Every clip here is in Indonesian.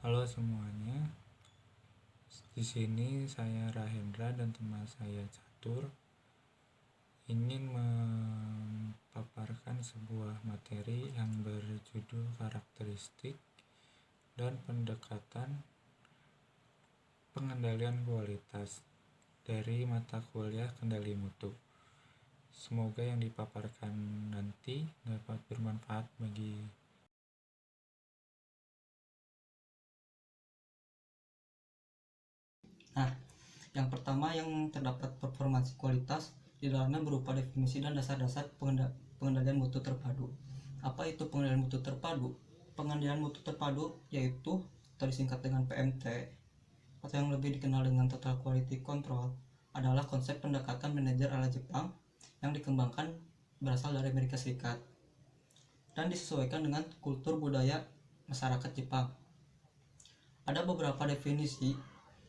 Halo semuanya, di sini saya Rahendra dan teman saya Catur ingin memaparkan sebuah materi yang berjudul karakteristik dan pendekatan pengendalian kualitas dari mata kuliah kendali mutu. Semoga yang dipaparkan nanti dapat bermanfaat bagi Nah, yang pertama yang terdapat performansi kualitas di dalamnya berupa definisi dan dasar-dasar pengendalian mutu terpadu. Apa itu pengendalian mutu terpadu? Pengendalian mutu terpadu yaitu atau disingkat dengan PMT atau yang lebih dikenal dengan Total Quality Control adalah konsep pendekatan manajer ala Jepang yang dikembangkan berasal dari Amerika Serikat dan disesuaikan dengan kultur budaya masyarakat Jepang. Ada beberapa definisi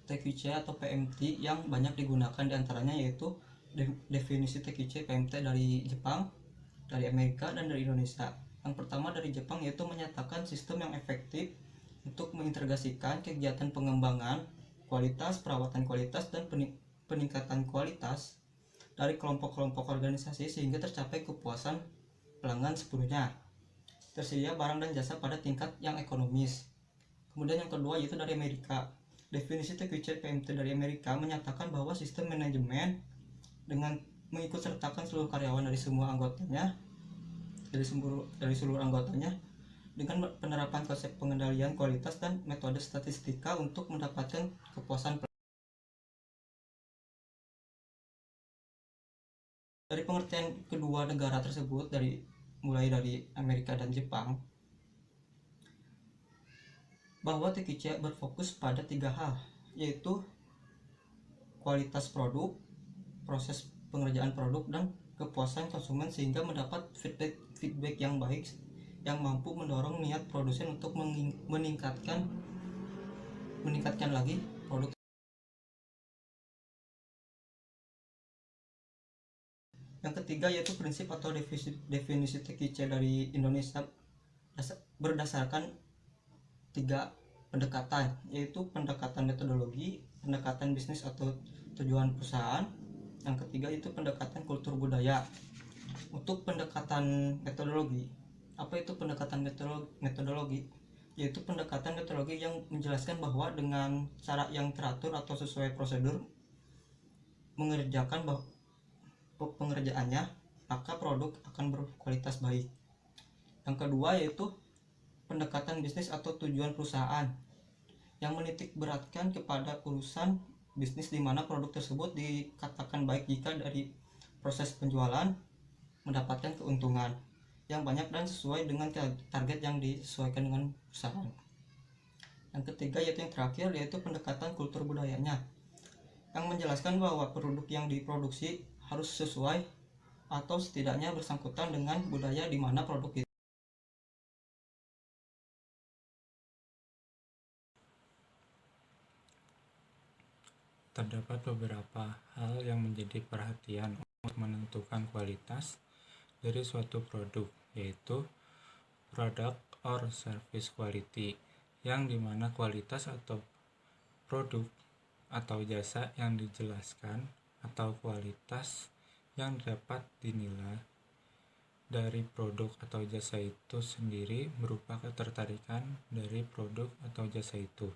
TQC atau PMT yang banyak digunakan diantaranya yaitu definisi TQC PMT dari Jepang, dari Amerika, dan dari Indonesia. Yang pertama dari Jepang yaitu menyatakan sistem yang efektif untuk mengintegrasikan kegiatan pengembangan kualitas, perawatan kualitas, dan peningkatan kualitas dari kelompok-kelompok organisasi sehingga tercapai kepuasan pelanggan sepenuhnya. Tersedia barang dan jasa pada tingkat yang ekonomis. Kemudian yang kedua yaitu dari Amerika. Definisi TQC PMT dari Amerika menyatakan bahwa sistem manajemen dengan mengikut sertakan seluruh karyawan dari semua anggotanya, dari seluruh anggotanya dengan penerapan konsep pengendalian kualitas dan metode statistika untuk mendapatkan kepuasan. Dari pengertian kedua negara tersebut mulai dari Amerika dan Jepang, bahwa TQC berfokus pada 3 hal, yaitu kualitas produk, proses pengerjaan produk, dan kepuasan konsumen sehingga mendapat feedback yang baik yang mampu mendorong niat produsen untuk meningkatkan lagi produk. Yang ketiga yaitu prinsip atau definisi TQC dari Indonesia berdasarkan 3 pendekatan, yaitu pendekatan metodologi, pendekatan bisnis atau tujuan perusahaan. Yang ketiga itu pendekatan kultur budaya. Untuk pendekatan metodologi, apa itu pendekatan metodologi? Yaitu pendekatan metodologi yang menjelaskan bahwa dengan cara yang teratur atau sesuai prosedur mengerjakan pengerjaannya, maka produk akan berkualitas baik. Yang kedua yaitu pendekatan bisnis atau tujuan perusahaan yang menitik beratkan kepada urusan bisnis di mana produk tersebut dikatakan baik jika dari proses penjualan mendapatkan keuntungan yang banyak dan sesuai dengan target yang disesuaikan dengan perusahaan. Yang ketiga yaitu yang terakhir yaitu pendekatan kultur budayanya yang menjelaskan bahwa produk yang diproduksi harus sesuai atau setidaknya bersangkutan dengan budaya di mana produk itu. terdapat beberapa hal yang menjadi perhatian untuk menentukan kualitas dari suatu produk, yaitu product or service quality, yang dimana kualitas atau produk atau jasa yang dijelaskan atau kualitas yang dapat dinilai dari produk atau jasa itu sendiri berupa ketertarikan dari produk atau jasa itu.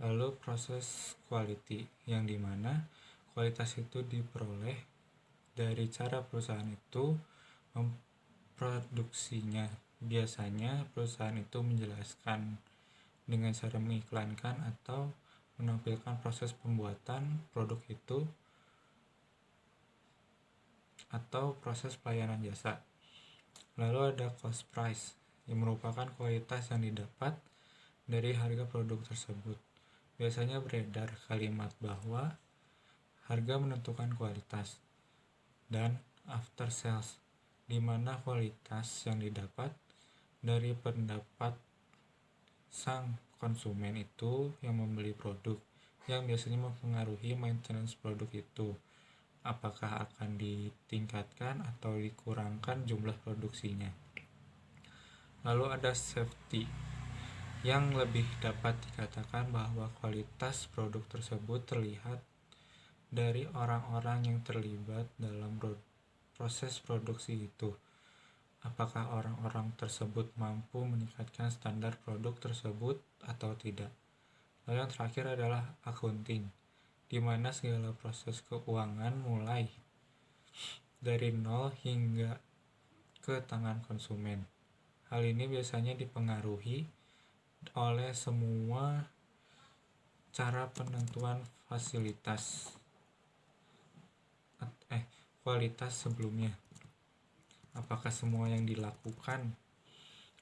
Lalu proses quality, yang dimana kualitas itu diperoleh dari cara perusahaan itu memproduksinya. Biasanya perusahaan itu menjelaskan dengan cara mengiklankan atau menampilkan proses pembuatan produk itu atau proses pelayanan jasa. Lalu ada cost price, yang merupakan kualitas yang didapat dari harga produk tersebut. Biasanya beredar kalimat bahwa harga menentukan kualitas, dan after sales, di mana kualitas yang didapat dari pendapat sang konsumen itu yang membeli produk, yang biasanya mempengaruhi maintenance produk itu, apakah akan ditingkatkan atau dikurangkan jumlah produksinya. Lalu ada safety, yang lebih dapat dikatakan bahwa kualitas produk tersebut terlihat dari orang-orang yang terlibat dalam proses produksi itu. Apakah orang-orang tersebut mampu meningkatkan standar produk tersebut atau tidak. Lalu yang terakhir adalah accounting, di mana segala proses keuangan mulai dari nol hingga ke tangan konsumen. Hal ini biasanya dipengaruhi oleh semua cara penentuan kualitas sebelumnya. Apakah semua yang dilakukan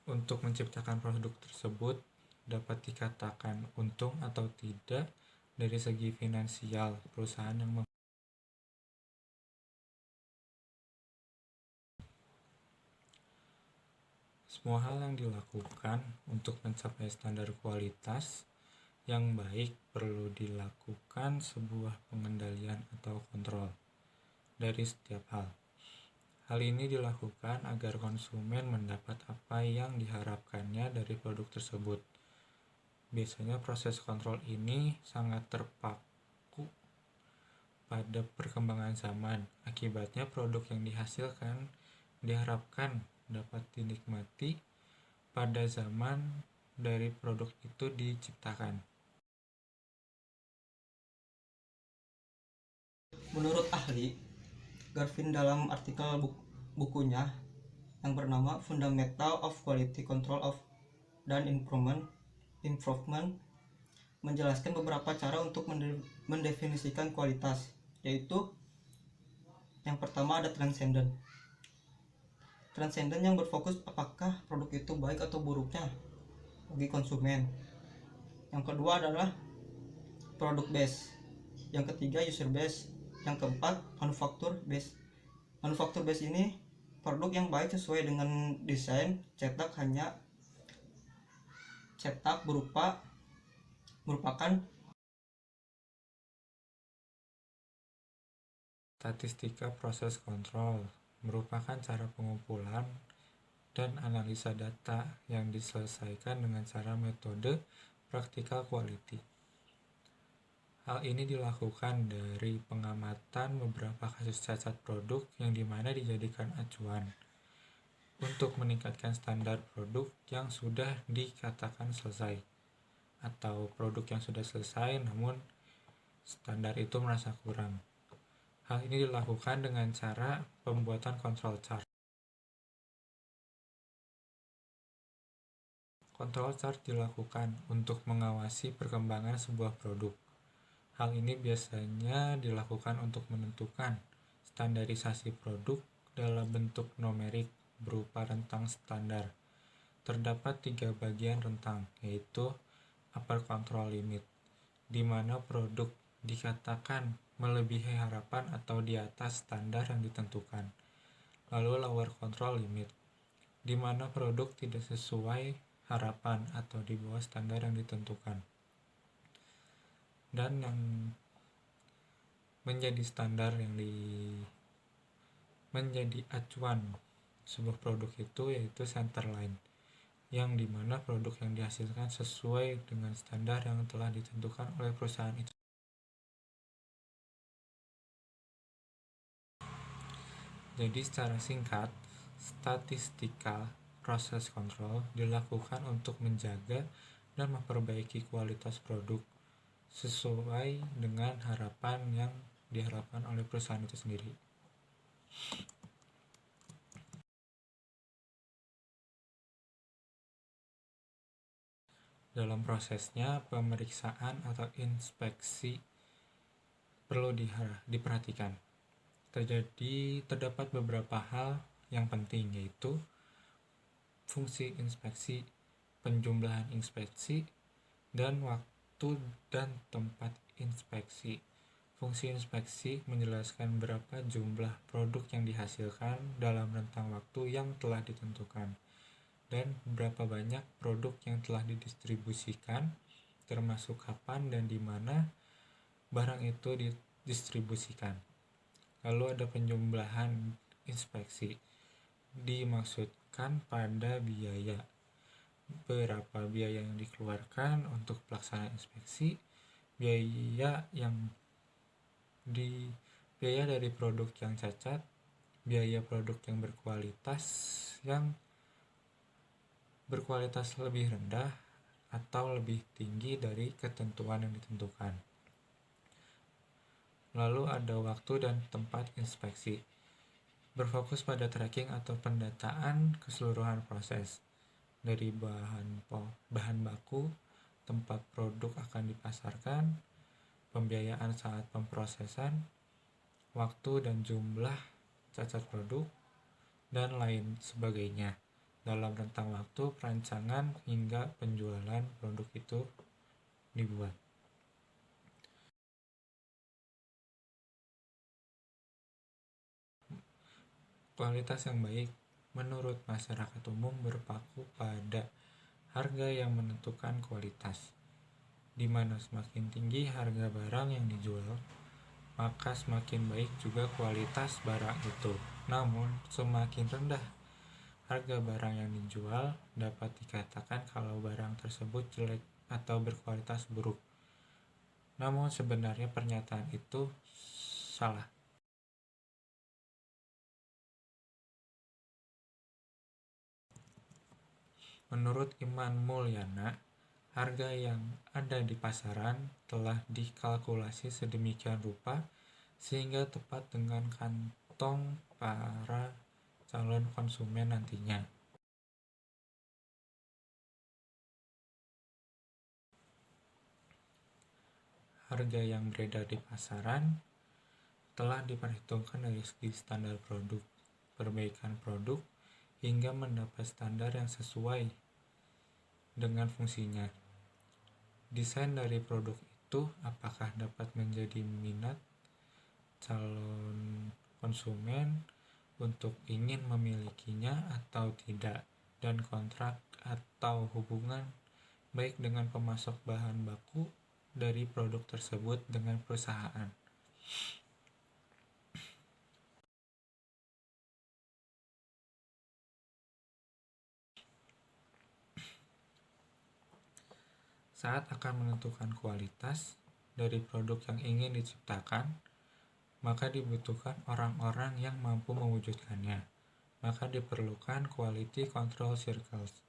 untuk menciptakan produk tersebut dapat dikatakan untung atau tidak dari segi finansial perusahaan yang semua hal yang dilakukan untuk mencapai standar kualitas yang baik perlu dilakukan sebuah pengendalian atau kontrol dari setiap hal. Hal ini dilakukan agar konsumen mendapat apa yang diharapkannya dari produk tersebut. Biasanya proses kontrol ini sangat terpaku pada perkembangan zaman. Akibatnya produk yang dihasilkan diharapkan dapat dinikmati pada zaman dari produk itu diciptakan. Menurut ahli, Garvin dalam artikel bukunya yang bernama Fundamental of Quality Control dan Improvement menjelaskan beberapa cara untuk mendefinisikan kualitas, yaitu yang pertama ada transcendent yang berfokus apakah produk itu baik atau buruknya bagi konsumen. Yang kedua adalah product based, yang ketiga user based, yang keempat manufacturer based ini produk yang baik sesuai dengan desain cetak merupakan statistika. Proses kontrol merupakan cara pengumpulan dan analisa data yang diselesaikan dengan cara metode practical quality. Hal ini dilakukan dari pengamatan beberapa kasus cacat produk yang dimana dijadikan acuan untuk meningkatkan standar produk yang sudah dikatakan selesai atau produk yang sudah selesai namun standar itu merasa kurang. Hal ini dilakukan dengan cara pembuatan control chart. Control chart dilakukan untuk mengawasi perkembangan sebuah produk. Hal ini biasanya dilakukan untuk menentukan standarisasi produk dalam bentuk numerik berupa rentang standar. Terdapat 3 bagian rentang, yaitu upper control limit, di mana produk dikatakan melebihi harapan atau di atas standar yang ditentukan. Lalu lower control limit, di mana produk tidak sesuai harapan atau di bawah standar yang ditentukan. Dan yang menjadi standar yang menjadi acuan sebuah produk itu yaitu center line, yang dimana produk yang dihasilkan sesuai dengan standar yang telah ditentukan oleh perusahaan itu. Jadi secara singkat, statistical process control dilakukan untuk menjaga dan memperbaiki kualitas produk sesuai dengan harapan yang diharapkan oleh perusahaan itu sendiri. Dalam prosesnya, pemeriksaan atau inspeksi perlu diperhatikan. Terdapat beberapa hal yang penting, yaitu fungsi inspeksi, penjumlahan inspeksi, dan waktu dan tempat inspeksi. Fungsi inspeksi menjelaskan berapa jumlah produk yang dihasilkan dalam rentang waktu yang telah ditentukan dan berapa banyak produk yang telah didistribusikan, termasuk kapan dan di mana barang itu didistribusikan. Lalu ada penjumlahan inspeksi, dimaksudkan pada biaya berapa biaya yang dikeluarkan untuk pelaksanaan inspeksi, biaya dari produk yang cacat, biaya produk yang berkualitas lebih rendah atau lebih tinggi dari ketentuan yang ditentukan. Lalu ada waktu dan tempat inspeksi. Berfokus pada tracking atau pendataan keseluruhan proses, dari bahan baku, tempat produk akan dipasarkan, pembiayaan saat pemprosesan, waktu dan jumlah cacat produk, dan lain sebagainya dalam rentang waktu perancangan hingga penjualan produk itu dibuat. Kualitas yang baik menurut masyarakat umum berpaku pada harga yang menentukan kualitas, di mana semakin tinggi harga barang yang dijual, maka semakin baik juga kualitas barang itu. Namun, semakin rendah harga barang yang dijual, dapat dikatakan kalau barang tersebut jelek atau berkualitas buruk. Namun sebenarnya pernyataan itu salah. Menurut Iman Mulyana, harga yang ada di pasaran telah dikalkulasi sedemikian rupa sehingga tepat dengan kantong para calon konsumen nantinya. Harga yang beredar di pasaran telah diperhitungkan dari segi standar produk, perbaikan produk, hingga mendapat standar yang sesuai dengan fungsinya. Desain dari produk itu apakah dapat menjadi minat calon konsumen untuk ingin memilikinya atau tidak, dan kontrak atau hubungan baik dengan pemasok bahan baku dari produk tersebut dengan perusahaan. Saat akan menentukan kualitas dari produk yang ingin diciptakan, maka dibutuhkan orang-orang yang mampu mewujudkannya. Maka diperlukan Quality Control Circles.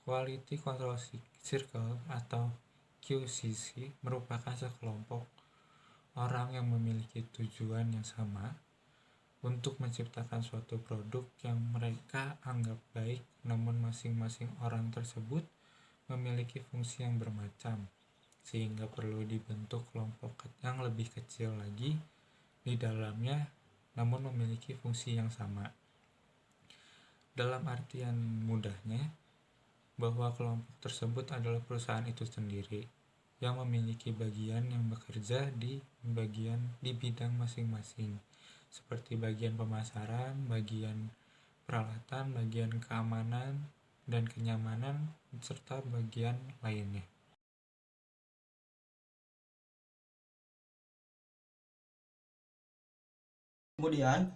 Quality Control Circle atau QCC merupakan sekelompok orang yang memiliki tujuan yang sama untuk menciptakan suatu produk yang mereka anggap baik, namun masing-masing orang tersebut memiliki fungsi yang bermacam, sehingga perlu dibentuk kelompok yang lebih kecil lagi di dalamnya, namun memiliki fungsi yang sama. Dalam artian mudahnya, bahwa kelompok tersebut adalah perusahaan itu sendiri, yang memiliki bagian yang bekerja di bidang masing-masing, seperti bagian pemasaran, bagian peralatan, bagian keamanan dan kenyamanan, serta bagian lainnya. Kemudian,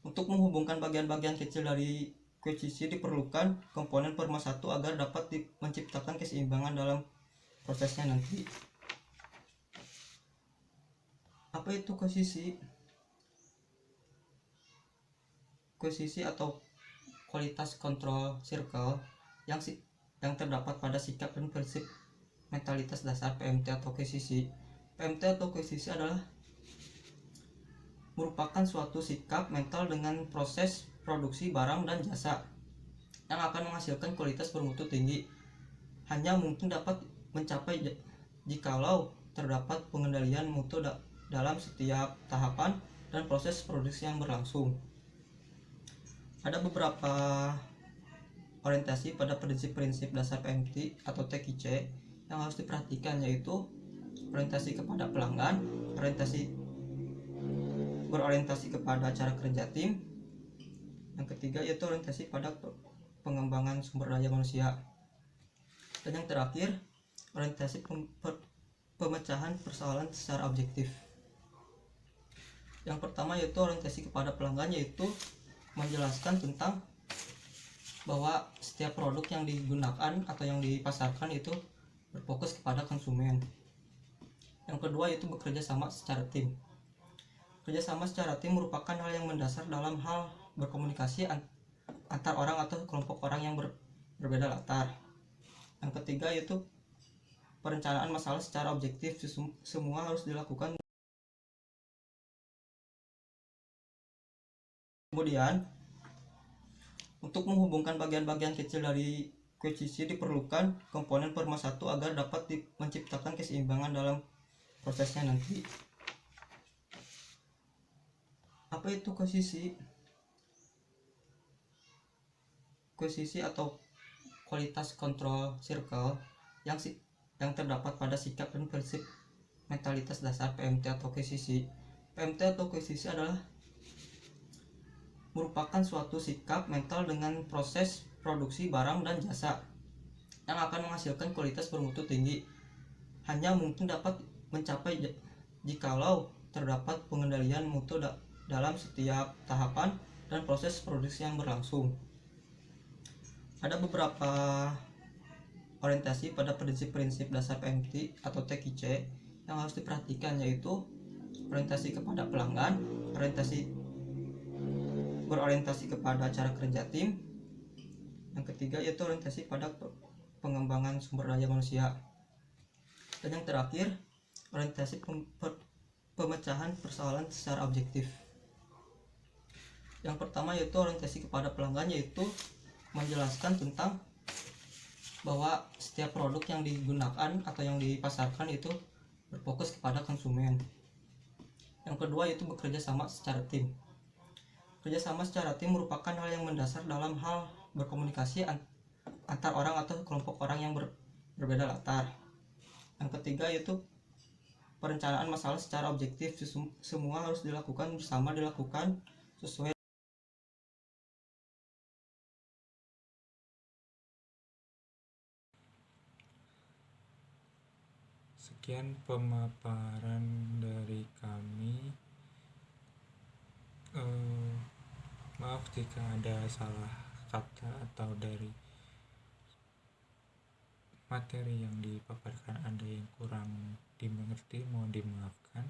untuk menghubungkan bagian-bagian kecil dari QCC diperlukan komponen per 1 agar dapat menciptakan keseimbangan dalam prosesnya nanti. Apa itu QCC? QCC atau Qualitas Control Circle yang terdapat pada sikap dan prinsip mentalitas dasar PMT atau QCC. PMT atau QCC adalah merupakan suatu sikap mental dengan proses produksi barang dan jasa yang akan menghasilkan kualitas bermutu tinggi. Hanya mungkin dapat mencapai jikalau terdapat pengendalian mutu dalam setiap tahapan dan proses produksi yang berlangsung. Ada beberapa orientasi pada prinsip-prinsip dasar PMT atau TQC yang harus diperhatikan, yaitu orientasi kepada pelanggan, berorientasi kepada cara kerja tim. Yang ketiga yaitu orientasi pada pengembangan sumber daya manusia. Dan yang terakhir, orientasi pemecahan persoalan secara objektif. Yang pertama yaitu orientasi kepada pelanggan, yaitu menjelaskan tentang bahwa setiap produk yang digunakan atau yang dipasarkan itu berfokus kepada konsumen. Yang kedua itu bekerja sama secara tim. Kerjasama secara tim merupakan hal yang mendasar dalam hal berkomunikasi antar orang atau kelompok orang yang berbeda latar. Yang ketiga yaitu perencanaan masalah secara objektif. Semua harus dilakukan. Kemudian untuk menghubungkan bagian-bagian kecil dari kuisisi diperlukan komponen per 1 agar dapat menciptakan keseimbangan dalam prosesnya nanti. Apa itu kuisisi? Kuisisi atau kualitas kontrol circle yang terdapat pada sikap dan prinsip mentalitas dasar PMT atau kuisisi. PMT atau kuisisi adalah merupakan suatu sikap mental dengan proses produksi barang dan jasa yang akan menghasilkan kualitas bermutu tinggi. Hanya mungkin dapat mencapai jikalau terdapat pengendalian mutu dalam setiap tahapan dan proses produksi yang berlangsung. Ada beberapa orientasi pada prinsip-prinsip dasar PMT atau TQC yang harus diperhatikan, yaitu orientasi kepada pelanggan, berorientasi kepada cara kerja tim. Yang ketiga yaitu orientasi pada pengembangan sumber daya manusia. Dan yang terakhir, orientasi pemecahan persoalan secara objektif. Yang pertama yaitu orientasi kepada pelanggan, yaitu menjelaskan tentang bahwa setiap produk yang digunakan atau yang dipasarkan itu berfokus kepada konsumen. Yang kedua yaitu bekerja sama secara tim. Kerjasama secara tim merupakan hal yang mendasar dalam hal berkomunikasi antar orang atau kelompok orang yang berbeda latar. Yang ketiga yaitu perencanaan masalah secara objektif. Semua harus dilakukan sesuai. Sekian pemaparan dari kami. Maaf jika ada salah kata atau dari materi yang dipaparkan ada yang kurang dimengerti, mohon dimaafkan.